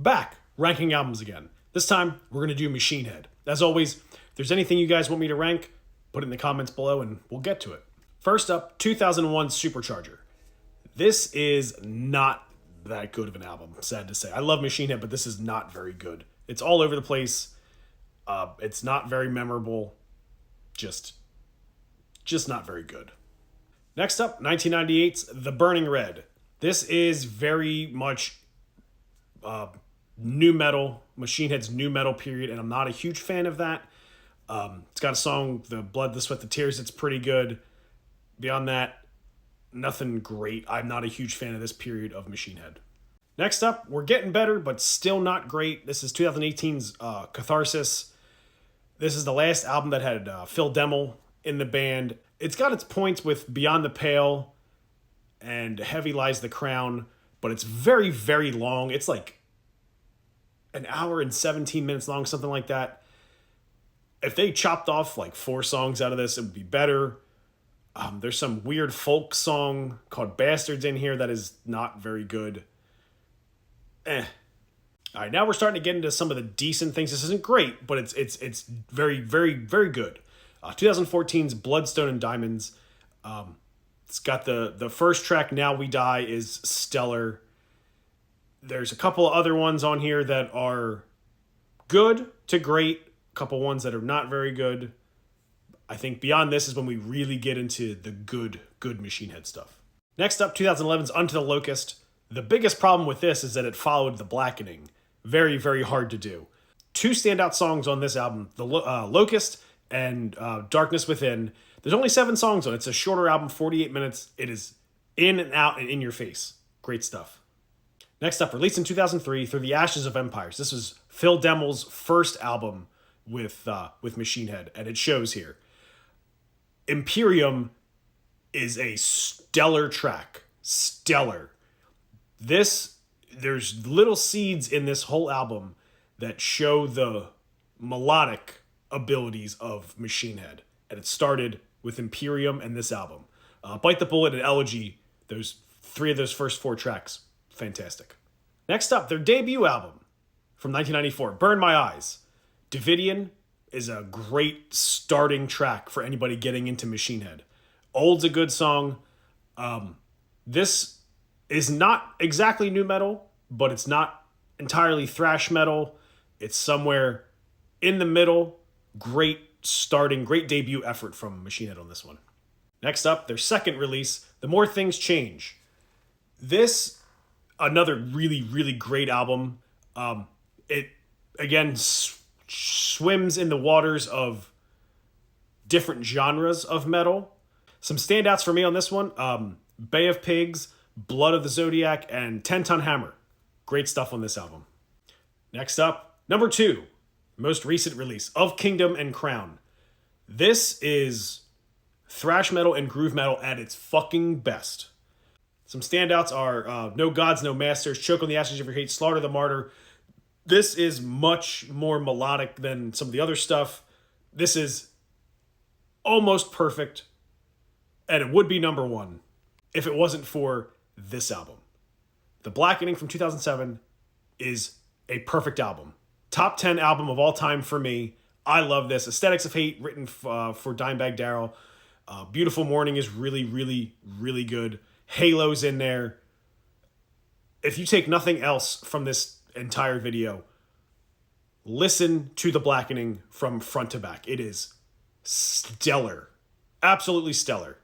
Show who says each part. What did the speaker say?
Speaker 1: back, ranking albums again. This time, we're going to do Machine Head. As always, if there's anything you guys want me to rank, put it in the comments below and we'll get to it. First up, 2001 Supercharger. This is not that good of an album, sad to say. I love Machine Head, but this is not very good. It's all over the place. It's not very memorable. Just not very good. Next up, 1998's The Burning Red. This is very much nu metal, Machine Head's nu metal period, and I'm not a huge fan of that. It's got a song, The Blood, the Sweat, the Tears, it's pretty good. Beyond that, nothing great. I'm not a huge fan of this period of Machine Head. Next up, we're getting better, but still not great. This is 2018's Catharsis. This is the last album that had Phil Demmel in the band. It's got its points with Beyond the Pale and Heavy Lies the Crown, but it's very, very long. It's like an hour and 17 minutes long, something like that. If they chopped off like 4 songs out of this, it would be better. There's some weird folk song called Bastards in here that is not very good. All right, now we're starting to get into some of the decent things. This isn't great, but it's very, very, very good. 2014's Bloodstone and Diamonds. It's got the first track, Now We Die, is stellar. There's a couple of other ones on here that are good to great. A couple ones that are not very good. I think beyond this is when we really get into the good Machine Head stuff. Next up, 2011's Unto the Locust. The biggest problem with this is that it followed The Blackening. Very, very hard to do. 2 standout songs on this album, The Locust and Darkness Within. There's only 7 songs on it. It's a shorter album, 48 minutes. It is in and out and in your face. Great stuff. Next up, released in 2003, Through the Ashes of Empires. This was Phil Demmel's first album with Machine Head, and it shows here. Imperium is a stellar track. Stellar. There's little seeds in this whole album that show the melodic abilities of Machine Head. And it started with Imperium and this album. Bite the Bullet and Elegy, those 3 of those first 4 tracks, fantastic. Next up, their debut album from 1994, Burn My Eyes. Davidian is a great starting track for anybody getting into Machine Head. Old's a good song. This is not exactly nu metal, but it's not entirely thrash metal. It's somewhere in the middle. Great starting, great debut effort from Machine Head on this one. Next up, their second release, The More Things Change. This, another really, really great album. It, again, swims in the waters of different genres of metal. Some standouts for me on this one, Bay of Pigs, Blood of the Zodiac, and 10 Ton Hammer. Great stuff on this album. Next up, number 2, most recent release, Of Kingdom and Crown. This is thrash metal and groove metal at its fucking best. Some standouts are No Gods, No Masters, Choke on the Ashes of Your Hate, Slaughter the Martyr. This is much more melodic than some of the other stuff. This is almost perfect, and it would be number 1 if it wasn't for this album. The Blackening from 2007 is a perfect album. Top 10 album of all time for me. I love this. Aesthetics of Hate, written for Dimebag Darrell. Beautiful Morning is really, really, really good. Halo's in there. If you take nothing else from this entire video, listen to The Blackening from front to back. It is stellar. Absolutely stellar.